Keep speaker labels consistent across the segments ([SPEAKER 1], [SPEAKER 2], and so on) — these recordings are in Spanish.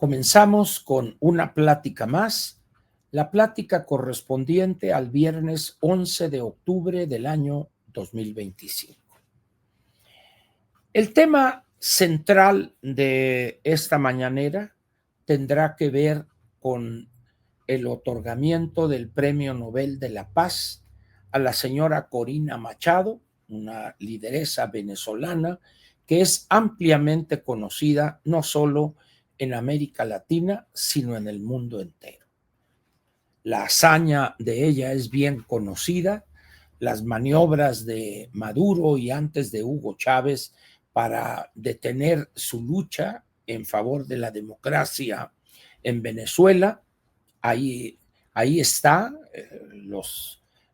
[SPEAKER 1] Comenzamos con una plática más, la plática correspondiente al viernes 11 de octubre del año 2025. El tema central de esta mañanera tendrá que ver con el otorgamiento del Premio Nobel de la Paz a la señora Corina Machado, una lideresa venezolana que es ampliamente conocida no solo en América Latina, sino en el mundo entero. La hazaña de ella es bien conocida, las maniobras de Maduro y antes de Hugo Chávez para detener su lucha en favor de la democracia en Venezuela. Ahí está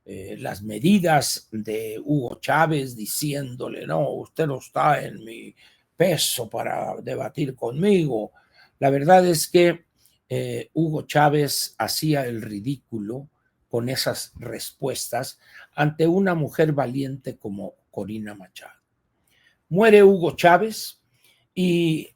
[SPEAKER 1] las medidas de Hugo Chávez diciéndole, no, usted no está en mi peso para debatir conmigo. La verdad es que Hugo Chávez hacía el ridículo con esas respuestas ante una mujer valiente como Corina Machado. Muere Hugo Chávez y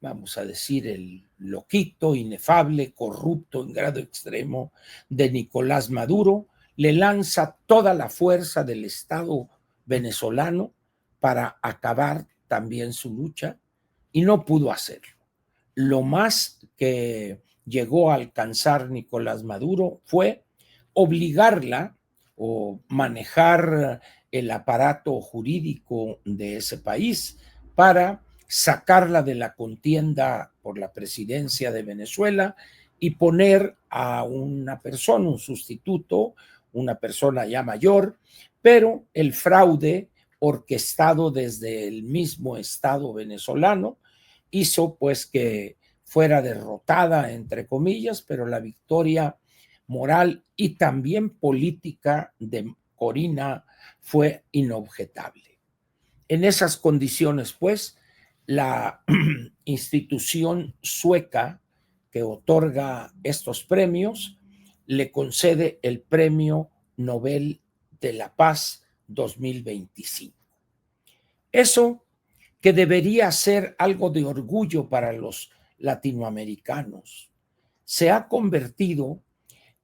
[SPEAKER 1] vamos a decir, el loquito, inefable, corrupto en grado extremo de Nicolás Maduro, le lanza toda la fuerza del Estado venezolano para acabar también su lucha y no pudo hacerlo. Lo más que llegó a alcanzar Nicolás Maduro fue obligarla o manejar el aparato jurídico de ese país para sacarla de la contienda por la presidencia de Venezuela y poner a una persona, un sustituto, una persona ya mayor, pero el fraude orquestado desde el mismo Estado venezolano hizo pues que fuera derrotada, entre comillas, pero la victoria moral y también política de Corina fue inobjetable. En esas condiciones, pues, la institución sueca que otorga estos premios le concede el Premio Nobel de la Paz 2025. Eso que debería ser algo de orgullo para los latinoamericanos, se ha convertido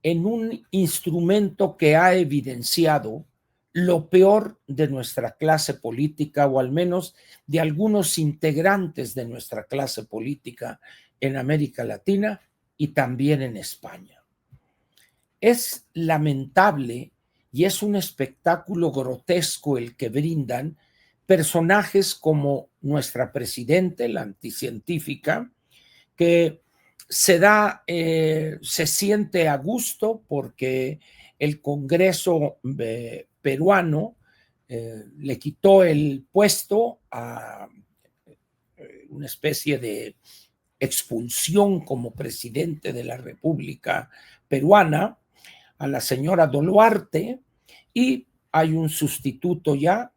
[SPEAKER 1] en un instrumento que ha evidenciado lo peor de nuestra clase política, o al menos de algunos integrantes de nuestra clase política en América Latina y también en España. Es lamentable y es un espectáculo grotesco el que brindan personajes como nuestra presidenta, la anticientífica, que se siente a gusto porque el Congreso peruano le quitó el puesto a una especie de expulsión como presidente de la República Peruana a la señora Boluarte y hay un sustituto ya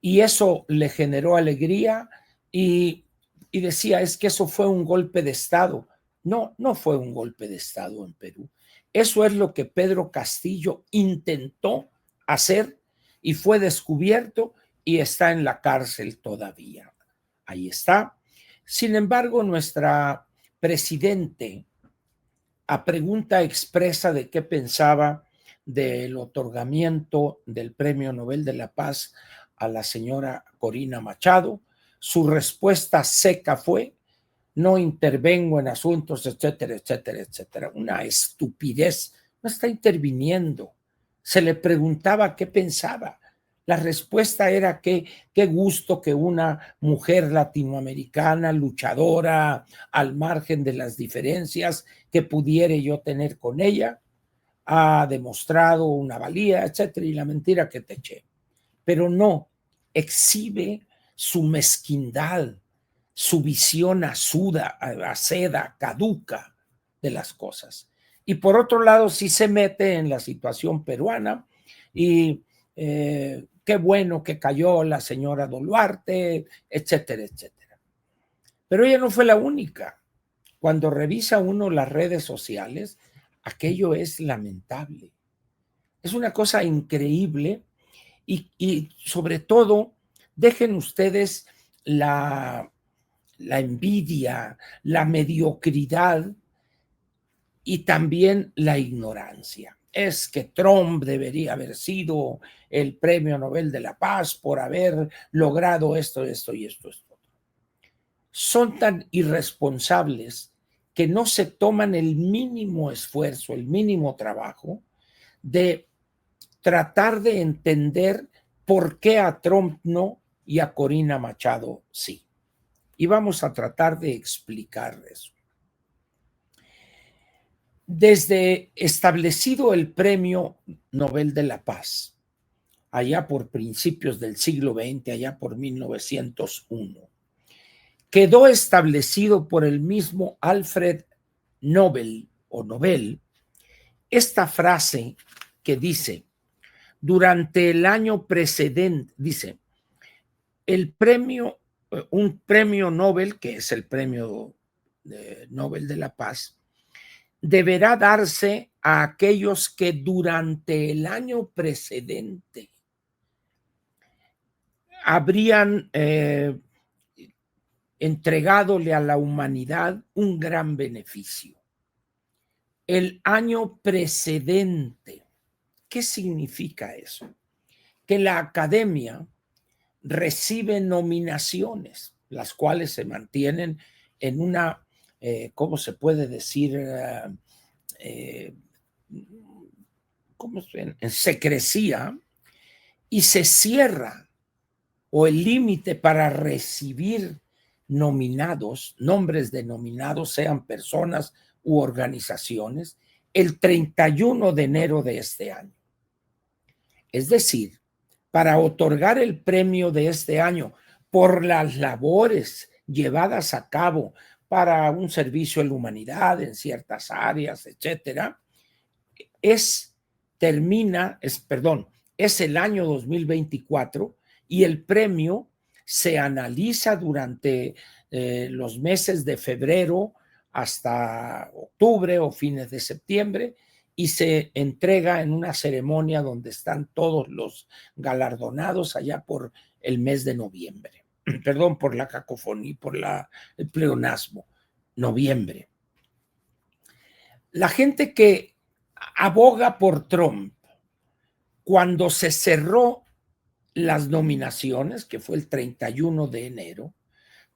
[SPEAKER 1] y eso le generó alegría y decía, es que eso fue un golpe de Estado. No, no fue un golpe de Estado en Perú. Eso es lo que Pedro Castillo intentó hacer y fue descubierto y está en la cárcel todavía. Ahí está. Sin embargo, nuestra presidente, a pregunta expresa de qué pensaba del otorgamiento del Premio Nobel de la Paz a la señora Corina Machado, su respuesta seca fue: no intervengo en asuntos, etcétera, etcétera, etcétera. Una estupidez. No está interviniendo. Se le preguntaba qué pensaba. La respuesta era que qué gusto que una mujer latinoamericana, luchadora, al margen de las diferencias que pudiera yo tener con ella, ha demostrado una valía, etcétera, y la mentira que te eché. Pero no, exhibe su mezquindad, su visión aceda, caduca de las cosas. Y por otro lado, sí se mete en la situación peruana y qué bueno que cayó la señora Boluarte, etcétera, etcétera. Pero ella no fue la única. Cuando revisa uno las redes sociales, aquello es lamentable. Es una cosa increíble y sobre todo, dejen ustedes la la envidia, la mediocridad y también la ignorancia. Es que Trump debería haber sido el Premio Nobel de la Paz por haber logrado esto, esto y esto. Son tan irresponsables que no se toman el mínimo esfuerzo, el mínimo trabajo de tratar de entender por qué a Trump no y a Corina Machado sí. Y vamos a tratar de explicar eso. Desde establecido el Premio Nobel de la Paz, allá por principios del siglo XX, allá por 1901, quedó establecido por el mismo Alfred Nobel o Nobel esta frase que dice, durante el año precedente, dice, un premio Nobel, que es el premio Nobel de la Paz, deberá darse a aquellos que durante el año precedente habrían entregadole a la humanidad un gran beneficio. El año precedente. ¿Qué significa eso? Que la academia recibe nominaciones, las cuales se mantienen en una, ¿cómo se puede decir? En secrecía, y se cierra o el límite para recibir nominados, nombres de nominados, sean personas u organizaciones, el 31 de enero de este año. Es decir, para otorgar el premio de este año por las labores llevadas a cabo para un servicio a la humanidad en ciertas áreas, etcétera, es el año 2024 y el premio se analiza durante los meses de febrero hasta octubre o fines de septiembre y se entrega en una ceremonia donde están todos los galardonados allá por el mes de noviembre. Perdón por la cacofonía, por el pleonasmo, noviembre. La gente que aboga por Trump, cuando se cerró las nominaciones, que fue el 31 de enero,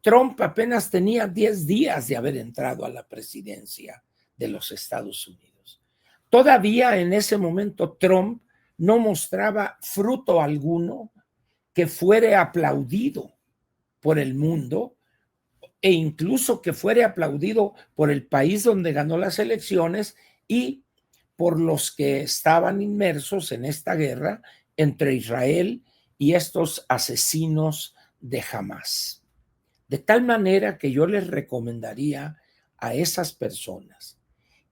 [SPEAKER 1] Trump apenas tenía 10 días de haber entrado a la presidencia de los Estados Unidos. Todavía en ese momento Trump no mostraba fruto alguno que fuera aplaudido por el mundo e incluso que fuera aplaudido por el país donde ganó las elecciones y por los que estaban inmersos en esta guerra entre Israel y estos asesinos de Hamás. De tal manera que yo les recomendaría a esas personas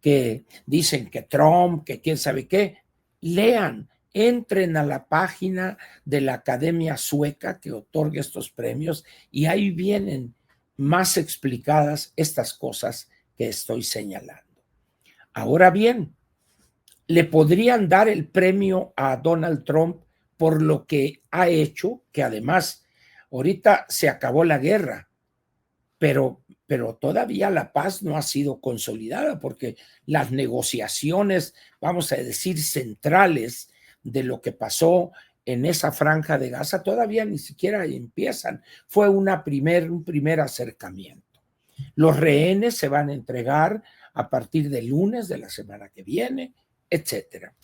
[SPEAKER 1] que dicen que Trump, que quién sabe qué, lean, entren a la página de la Academia Sueca que otorga estos premios y ahí vienen más explicadas estas cosas que estoy señalando. Ahora bien, le podrían dar el premio a Donald Trump por lo que ha hecho, que además ahorita se acabó la guerra, pero todavía la paz no ha sido consolidada porque las negociaciones, vamos a decir, centrales de lo que pasó en esa franja de Gaza todavía ni siquiera empiezan. Fue un primer acercamiento. Los rehenes se van a entregar a partir del lunes de la semana que viene, etcétera.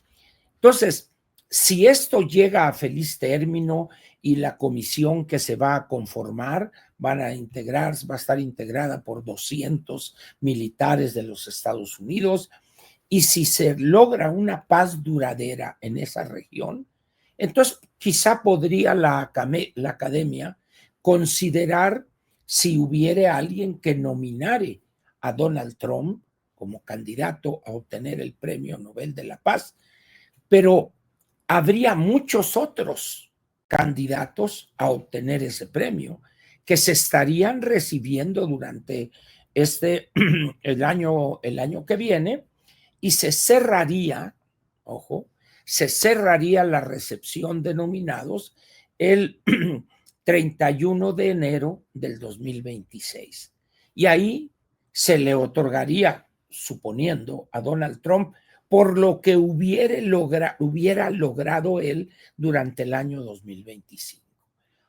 [SPEAKER 1] Entonces, si esto llega a feliz término y la comisión que se va a conformar va a estar integrada por 200 militares de los Estados Unidos, y si se logra una paz duradera en esa región, entonces quizá podría la academia considerar si hubiere alguien que nominare a Donald Trump como candidato a obtener el Premio Nobel de la Paz, pero habría muchos otros candidatos a obtener ese premio que se estarían recibiendo durante el año que viene y se cerraría la recepción de nominados el 31 de enero del 2026. Y ahí se le otorgaría, suponiendo, a Donald Trump por lo que hubiera logrado él durante el año 2025.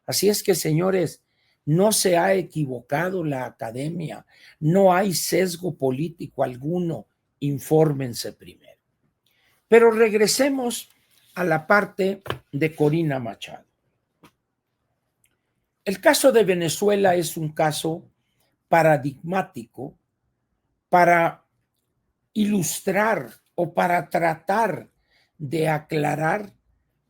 [SPEAKER 1] Así es que, señores, no se ha equivocado la academia, no hay sesgo político alguno, infórmense primero. Pero regresemos a la parte de Corina Machado. El caso de Venezuela es un caso paradigmático para ilustrar o para tratar de aclarar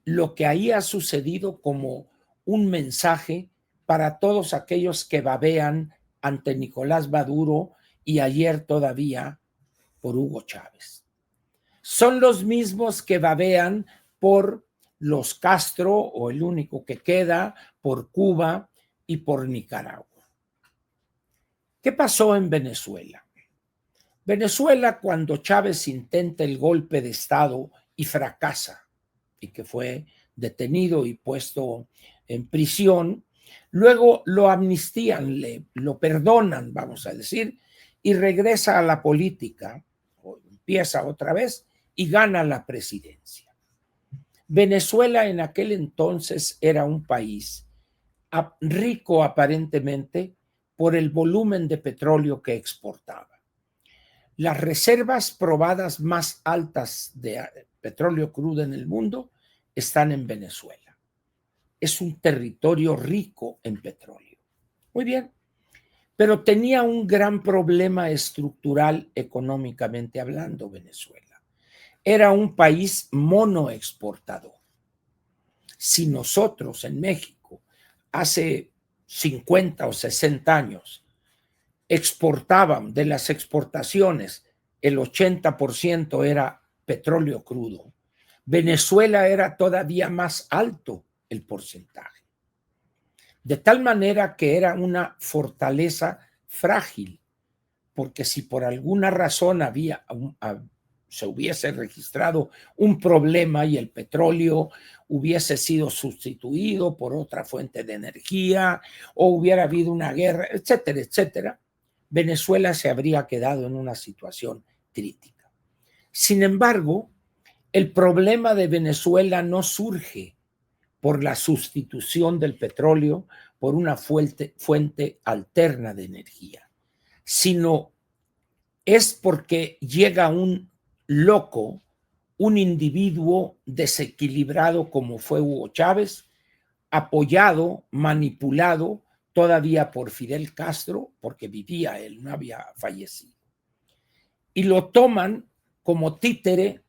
[SPEAKER 1] lo que ahí ha sucedido como un mensaje para todos aquellos que babean ante Nicolás Maduro y ayer todavía por Hugo Chávez. Son los mismos que babean por los Castro, o el único que queda, por Cuba y por Nicaragua. ¿Qué pasó en Venezuela? Venezuela, cuando Chávez intenta el golpe de Estado y fracasa, y que fue detenido y puesto en prisión, luego lo amnistían, lo perdonan, vamos a decir, y regresa a la política, o empieza otra vez, y gana la presidencia. Venezuela en aquel entonces era un país rico aparentemente por el volumen de petróleo que exportaba. Las reservas probadas más altas de petróleo crudo en el mundo están en Venezuela. Es un territorio rico en petróleo. Muy bien, pero tenía un gran problema estructural económicamente hablando Venezuela. Era un país monoexportador. Si nosotros en México hace 50 o 60 años exportaban de las exportaciones, el 80% era petróleo crudo. Venezuela era todavía más alto el porcentaje. De tal manera que era una fortaleza frágil, porque si por alguna razón se hubiese registrado un problema y el petróleo hubiese sido sustituido por otra fuente de energía o hubiera habido una guerra, etcétera, etcétera, Venezuela se habría quedado en una situación crítica. Sin embargo, el problema de Venezuela no surge por la sustitución del petróleo por una fuente alterna de energía, sino es porque llega un loco, un individuo desequilibrado como fue Hugo Chávez, apoyado, manipulado todavía por Fidel Castro, porque vivía él, no había fallecido. Y lo toman como títere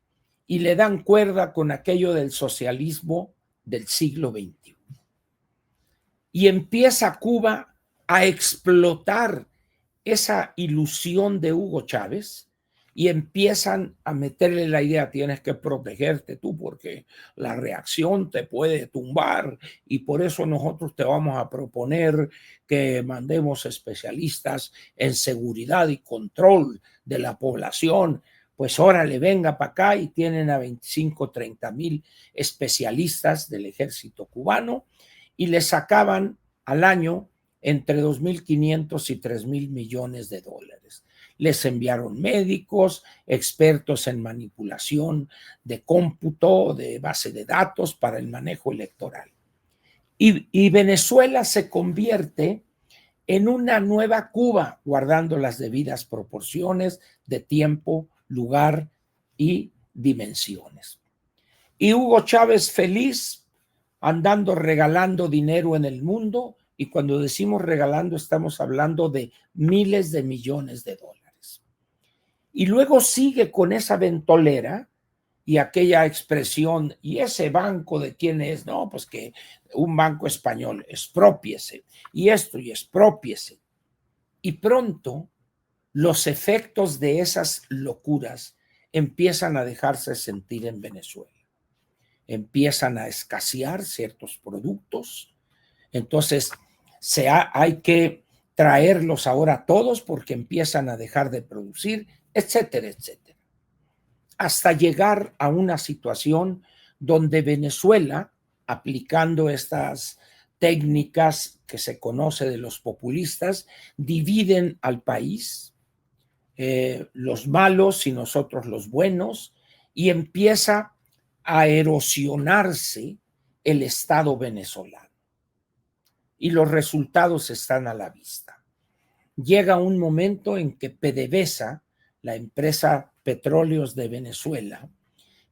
[SPEAKER 1] y le dan cuerda con aquello del socialismo del siglo XXI. Y empieza Cuba a explotar esa ilusión de Hugo Chávez y empiezan a meterle la idea, tienes que protegerte tú porque la reacción te puede tumbar y por eso nosotros te vamos a proponer que mandemos especialistas en seguridad y control de la población. Pues órale, venga para acá, y tienen a 25, 30 mil especialistas del ejército cubano y les sacaban al año entre 2.500 y 3.000 millones de dólares. Les enviaron médicos, expertos en manipulación de cómputo, de base de datos para el manejo electoral. Y Venezuela se convierte en una nueva Cuba, guardando las debidas proporciones de tiempo, lugar y dimensiones. Y Hugo Chávez feliz, andando regalando dinero en el mundo, y cuando decimos regalando estamos hablando de miles de millones de dólares. Y luego sigue con esa ventolera y aquella expresión, ¿y ese banco de quién es? No, pues que un banco español, exprópiese, y esto, y exprópiese. Y pronto los efectos de esas locuras empiezan a dejarse sentir en Venezuela. Empiezan a escasear ciertos productos, entonces hay que traerlos ahora todos porque empiezan a dejar de producir, etcétera, etcétera. Hasta llegar a una situación donde Venezuela, aplicando estas técnicas que se conoce de los populistas, dividen al país, los malos y nosotros los buenos, y empieza a erosionarse el Estado venezolano. Y los resultados están a la vista. Llega un momento en que PDVSA, la empresa Petróleos de Venezuela,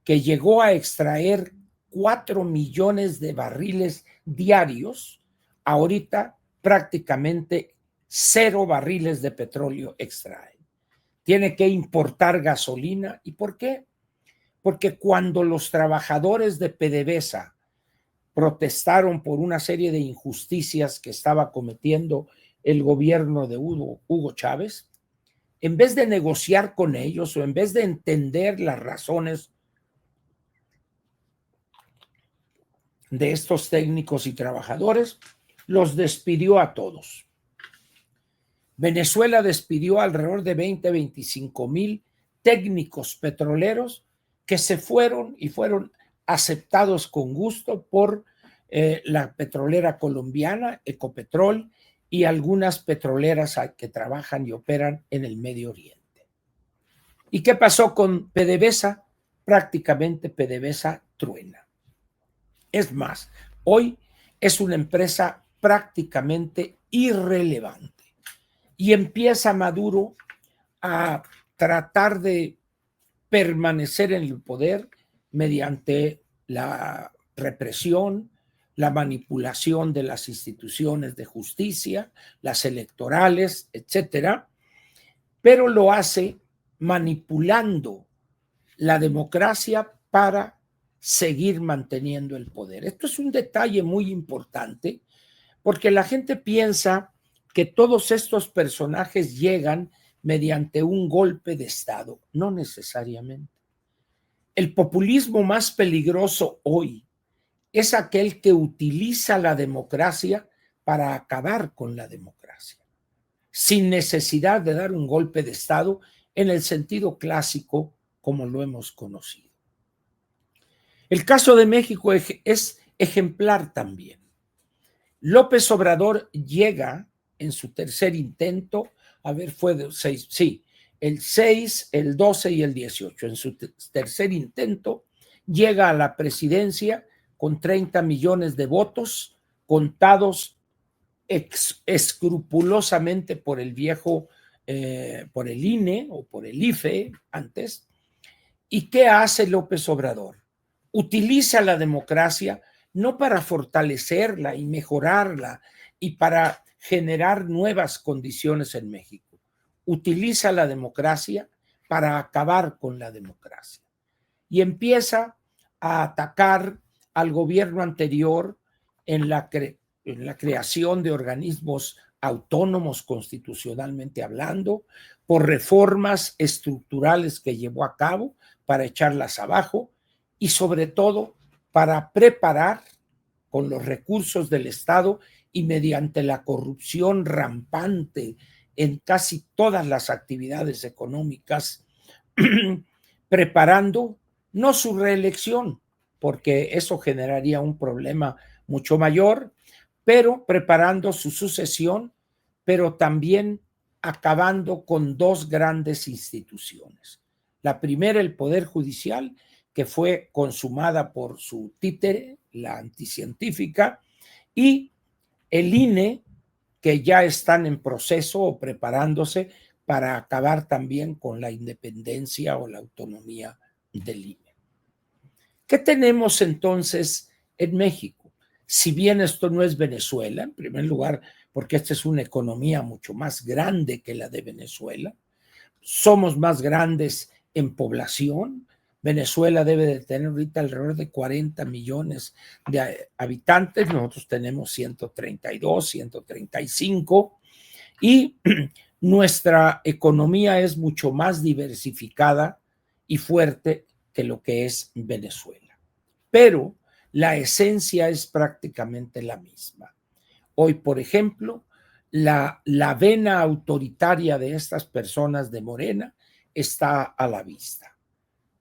[SPEAKER 1] que llegó a extraer 4 millones de barriles diarios, ahorita prácticamente 0 barriles de petróleo extrae. Tiene que importar gasolina. ¿Y por qué? Porque cuando los trabajadores de PDVSA protestaron por una serie de injusticias que estaba cometiendo el gobierno de Hugo Chávez, en vez de negociar con ellos o en vez de entender las razones de estos técnicos y trabajadores, los despidió a todos. Venezuela despidió alrededor de 25,000 técnicos petroleros que se fueron y fueron aceptados con gusto por la petrolera colombiana, Ecopetrol, y algunas petroleras que trabajan y operan en el Medio Oriente. ¿Y qué pasó con PDVSA? Prácticamente PDVSA truena. Es más, hoy es una empresa prácticamente irrelevante. Y empieza Maduro a tratar de permanecer en el poder mediante la represión, la manipulación de las instituciones de justicia, las electorales, etcétera, pero lo hace manipulando la democracia para seguir manteniendo el poder. Esto es un detalle muy importante porque la gente piensa que todos estos personajes llegan mediante un golpe de Estado. No necesariamente. El populismo más peligroso hoy es aquel que utiliza la democracia para acabar con la democracia, sin necesidad de dar un golpe de Estado en el sentido clásico como lo hemos conocido. El caso de México es ejemplar también. López Obrador llega en su tercer intento, fue de 6, sí, el 6, el 12 y el 18. En su tercer intento llega a la presidencia con 30 millones de votos contados escrupulosamente por el viejo, por el INE o por el IFE antes. ¿Y qué hace López Obrador? Utiliza la democracia no para fortalecerla y mejorarla y para generar nuevas condiciones en México. Utiliza la democracia para acabar con la democracia. Y empieza a atacar al gobierno anterior en la creación de organismos autónomos constitucionalmente hablando, por reformas estructurales que llevó a cabo para echarlas abajo y sobre todo para preparar con los recursos del Estado y mediante la corrupción rampante en casi todas las actividades económicas, preparando no su reelección, porque eso generaría un problema mucho mayor, pero preparando su sucesión, pero también acabando con dos grandes instituciones. La primera, el Poder Judicial, que fue consumada por su títere, la anticientífica, y el INE, que ya están en proceso o preparándose para acabar también con la independencia o la autonomía del INE. ¿Qué tenemos entonces en México? Si bien esto no es Venezuela, en primer lugar, porque esta es una economía mucho más grande que la de Venezuela, somos más grandes en población. Venezuela debe de tener ahorita alrededor de 40 millones de habitantes, nosotros tenemos 132, 135, y nuestra economía es mucho más diversificada y fuerte que lo que es Venezuela. Pero la esencia es prácticamente la misma. Hoy, por ejemplo, la vena autoritaria de estas personas de Morena está a la vista.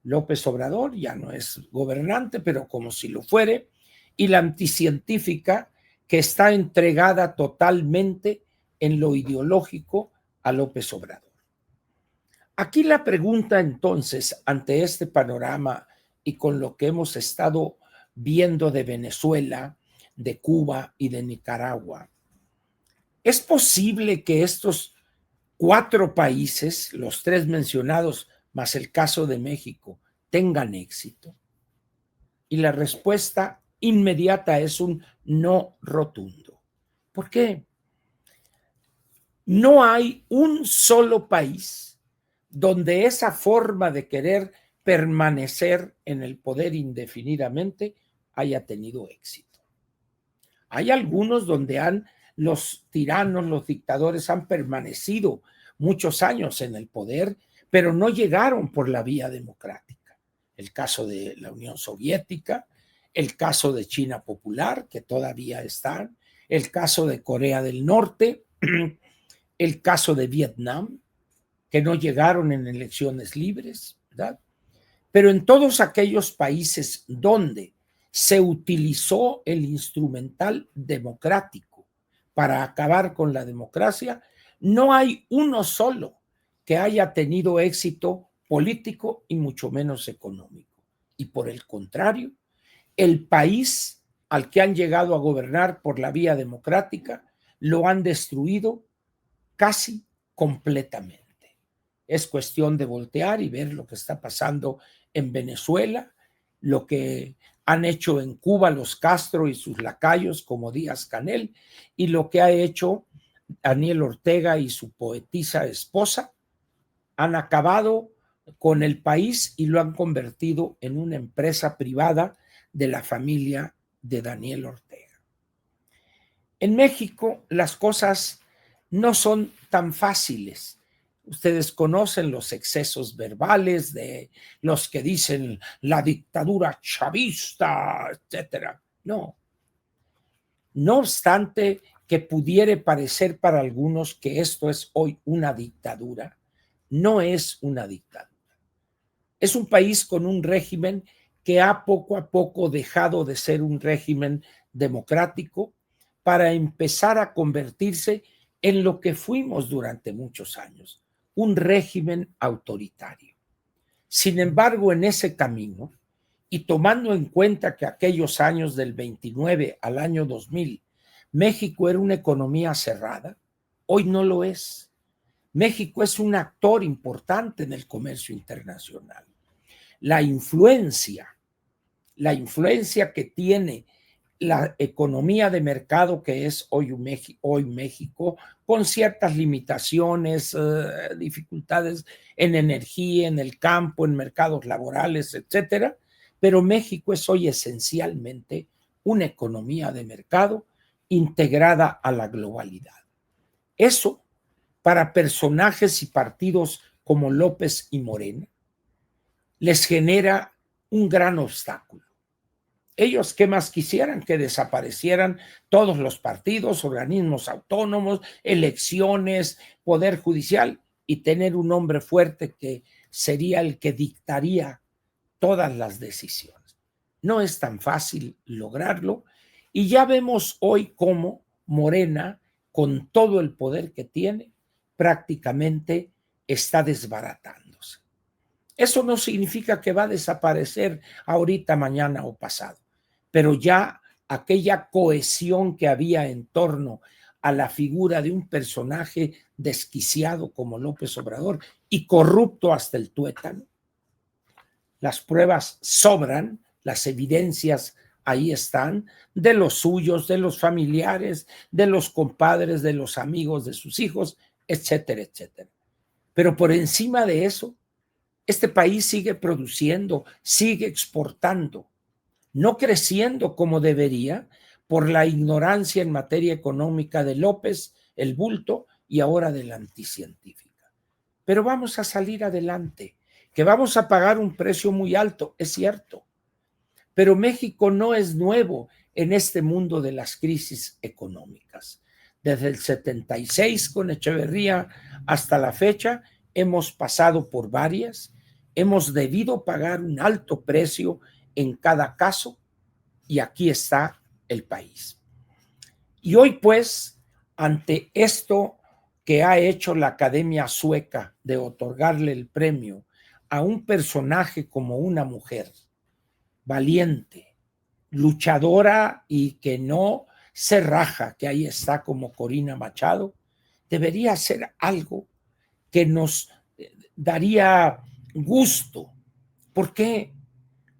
[SPEAKER 1] López Obrador ya no es gobernante, pero como si lo fuere, y la anticientífica, que está entregada totalmente en lo ideológico a López Obrador. Aquí la pregunta entonces, ante este panorama y con lo que hemos estado viendo de Venezuela, de Cuba y de Nicaragua, ¿es posible que estos 4 países, los 3 mencionados, más el caso de México, tengan éxito? Y la respuesta inmediata es un no rotundo. ¿Por qué? No hay un solo país donde esa forma de querer permanecer en el poder indefinidamente haya tenido éxito. Hay algunos donde los tiranos, los dictadores han permanecido muchos años en el poder, pero no llegaron por la vía democrática. El caso de la Unión Soviética, el caso de China Popular, que todavía están, el caso de Corea del Norte, el caso de Vietnam, que no llegaron en elecciones libres, ¿verdad? Pero en todos aquellos países donde se utilizó el instrumental democrático para acabar con la democracia, no hay uno solo que haya tenido éxito político y mucho menos económico. Y por el contrario, el país al que han llegado a gobernar por la vía democrática lo han destruido casi completamente. Es cuestión de voltear y ver lo que está pasando en Venezuela, lo que han hecho en Cuba los Castro y sus lacayos como Díaz-Canel, y lo que ha hecho Daniel Ortega y su poetisa esposa. Han acabado con el país y lo han convertido en una empresa privada de la familia de Daniel Ortega. En México las cosas no son tan fáciles. Ustedes conocen los excesos verbales de los que dicen la dictadura chavista, etcétera. No. No obstante que pudiera parecer para algunos que esto es hoy una dictadura, no es una dictadura. Es un país con un régimen que ha poco a poco dejado de ser un régimen democrático para empezar a convertirse en lo que fuimos durante muchos años, un régimen autoritario. Sin embargo, en ese camino, y tomando en cuenta que aquellos años del 29 al año 2000, México era una economía cerrada, hoy no lo es. México es un actor importante en el comercio internacional. La influencia que tiene la economía de mercado que es hoy México, con ciertas limitaciones, dificultades en energía, en el campo, en mercados laborales, etcétera, pero México es hoy esencialmente una economía de mercado integrada a la globalidad. Eso, para personajes y partidos como López y Morena, les genera un gran obstáculo. Ellos, ¿qué más quisieran? Que desaparecieran todos los partidos, organismos autónomos, elecciones, poder judicial y tener un hombre fuerte que sería el que dictaría todas las decisiones. No es tan fácil lograrlo y ya vemos hoy cómo Morena, con todo el poder que tiene, prácticamente está desbaratándose. Eso no significa que va a desaparecer ahorita, mañana o pasado, pero ya aquella cohesión que había en torno a la figura de un personaje desquiciado como López Obrador y corrupto hasta el tuétano. Las pruebas sobran, las evidencias ahí están, de los suyos, de los familiares, de los compadres, de los amigos de sus hijos, etcétera, etcétera. Pero por encima de eso, este país sigue produciendo, sigue exportando, no creciendo como debería por la ignorancia en materia económica de López, el bulto y ahora de la anticientífica. Pero vamos a salir adelante, que vamos a pagar un precio muy alto, es cierto, pero México no es nuevo en este mundo de las crisis económicas. Desde el 76 con Echeverría hasta la fecha hemos pasado por varias, hemos debido pagar un alto precio en cada caso y aquí está el país. Y hoy, pues, ante esto que ha hecho la Academia Sueca de otorgarle el premio a un personaje como una mujer valiente, luchadora y que no se raja, que ahí está como Corina Machado, debería ser algo que nos daría gusto. ¿Por qué?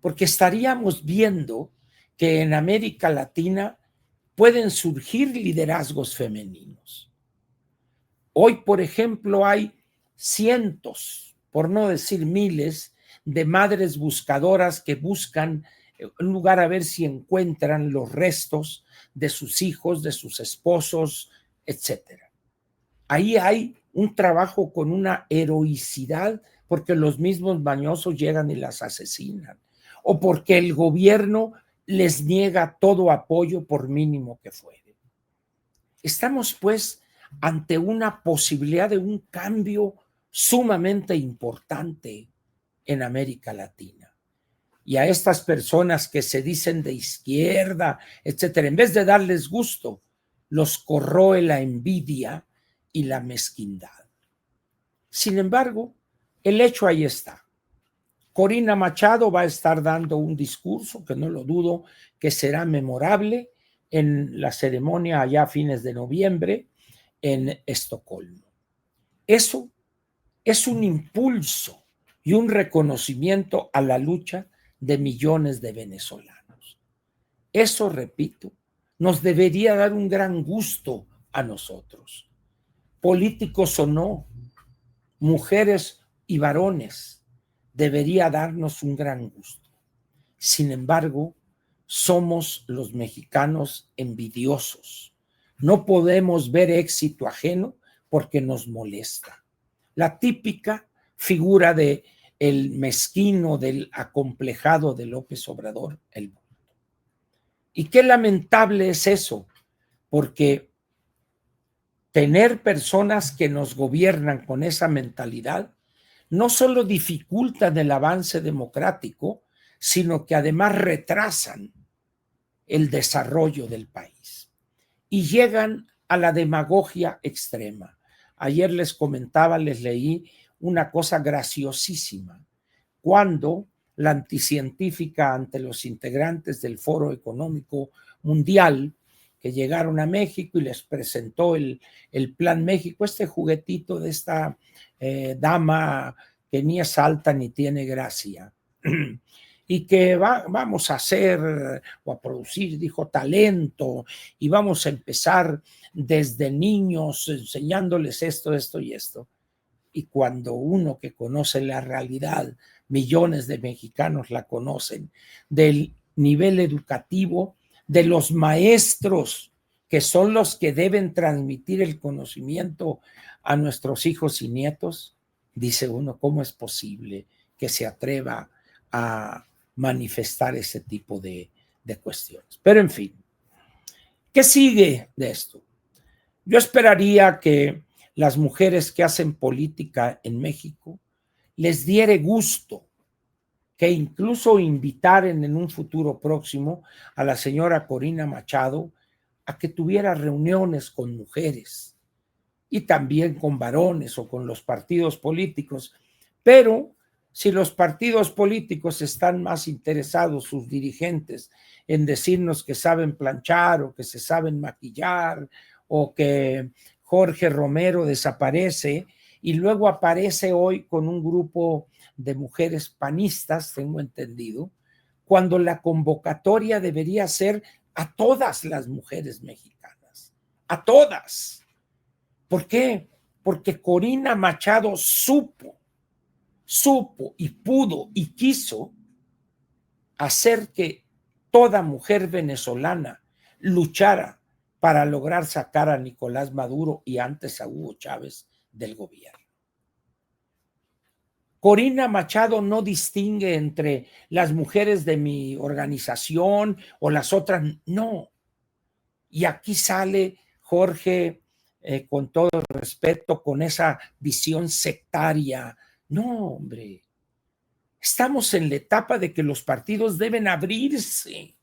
[SPEAKER 1] Porque estaríamos viendo que en América Latina pueden surgir liderazgos femeninos. Hoy, por ejemplo, hay cientos, por no decir miles, de madres buscadoras que buscan un lugar a ver si encuentran los restos de sus hijos, de sus esposos, etcétera. Ahí hay un trabajo con una heroicidad porque los mismos mañosos llegan y las asesinan, o porque el gobierno les niega todo apoyo por mínimo que fuere. Estamos pues ante una posibilidad de un cambio sumamente importante en América Latina. Y a estas personas que se dicen de izquierda, etcétera, en vez de darles gusto, los corroe la envidia y la mezquindad. Sin embargo, el hecho ahí está. Corina Machado va a estar dando un discurso que no lo dudo que será memorable en la ceremonia allá a fines de noviembre en Estocolmo. Eso es un impulso y un reconocimiento a la lucha de millones de venezolanos. Eso, repito, nos debería dar un gran gusto a nosotros, políticos o no, mujeres y varones, debería darnos un gran gusto. Sin embargo, somos los mexicanos envidiosos. No podemos ver éxito ajeno porque nos molesta. La típica figura de el mezquino, del acomplejado de López Obrador, el bulto. Y qué lamentable es eso, porque tener personas que nos gobiernan con esa mentalidad no solo dificultan el avance democrático, sino que además retrasan el desarrollo del país y llegan a la demagogia extrema. Ayer les comentaba, les leí una cosa graciosísima, cuando la anticientífica ante los integrantes del Foro Económico Mundial que llegaron a México y les presentó el Plan México, este juguetito de esta dama que ni es alta ni tiene gracia, y que vamos a hacer o a producir, dijo, talento, y vamos a empezar desde niños enseñándoles esto, esto y esto. Y cuando uno que conoce la realidad, millones de mexicanos la conocen, del nivel educativo, de los maestros, que son los que deben transmitir el conocimiento a nuestros hijos y nietos, dice uno, ¿cómo es posible que se atreva a manifestar ese tipo de cuestiones? Pero en fin, ¿qué sigue de esto? Yo esperaría que las mujeres que hacen política en México les diere gusto que incluso invitaren en un futuro próximo a la señora Corina Machado a que tuviera reuniones con mujeres y también con varones o con los partidos políticos. Pero si los partidos políticos están más interesados, sus dirigentes, en decirnos que saben planchar o que se saben maquillar o que Jorge Romero desaparece y luego aparece hoy con un grupo de mujeres panistas, tengo entendido, cuando la convocatoria debería ser a todas las mujeres mexicanas, a todas. ¿Por qué? Porque Corina Machado supo y pudo y quiso hacer que toda mujer venezolana luchara para lograr sacar a Nicolás Maduro y antes a Hugo Chávez del gobierno. Corina Machado no distingue entre las mujeres de mi organización o las otras, no. Y aquí sale Jorge, con todo el respeto, con esa visión sectaria. No, hombre. Estamos en la etapa de que los partidos deben abrirse,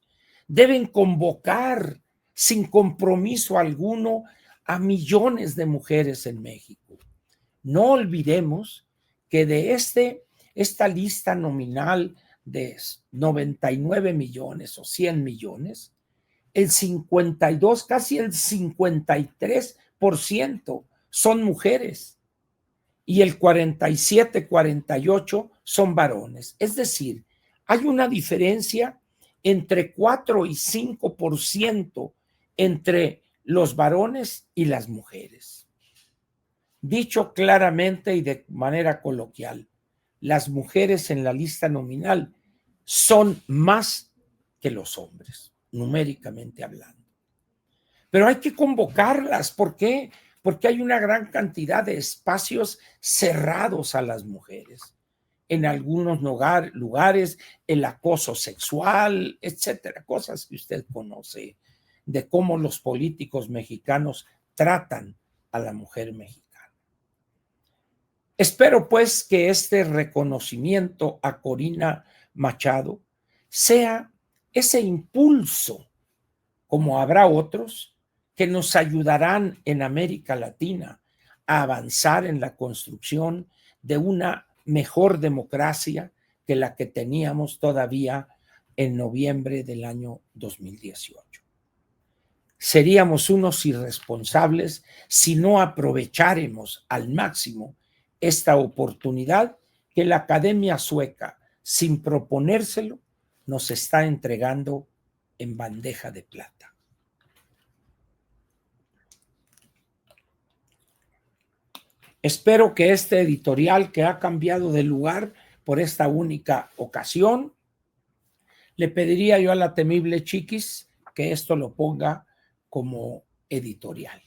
[SPEAKER 1] deben convocar sin compromiso alguno a millones de mujeres en México. No olvidemos que de esta lista nominal de 99 millones o 100 millones, el 52, casi el 53% son mujeres y el 47, 48 son varones. Es decir, hay una diferencia entre 4 y 5% entre los varones y las mujeres. Dicho claramente y de manera coloquial, las mujeres en la lista nominal son más que los hombres, numéricamente hablando. Pero hay que convocarlas. ¿Por qué? Porque hay una gran cantidad de espacios cerrados a las mujeres. En algunos lugares, el acoso sexual, etcétera, cosas que usted conoce de cómo los políticos mexicanos tratan a la mujer mexicana. Espero pues que este reconocimiento a Corina Machado sea ese impulso, como habrá otros, que nos ayudarán en América Latina a avanzar en la construcción de una mejor democracia que la que teníamos todavía en noviembre del año 2018. Seríamos unos irresponsables si no aprovecháramos al máximo esta oportunidad que la Academia Sueca, sin proponérselo, nos está entregando en bandeja de plata. Espero que este editorial, que ha cambiado de lugar por esta única ocasión, le pediría yo a la temible Chiquis que esto lo ponga como editorial.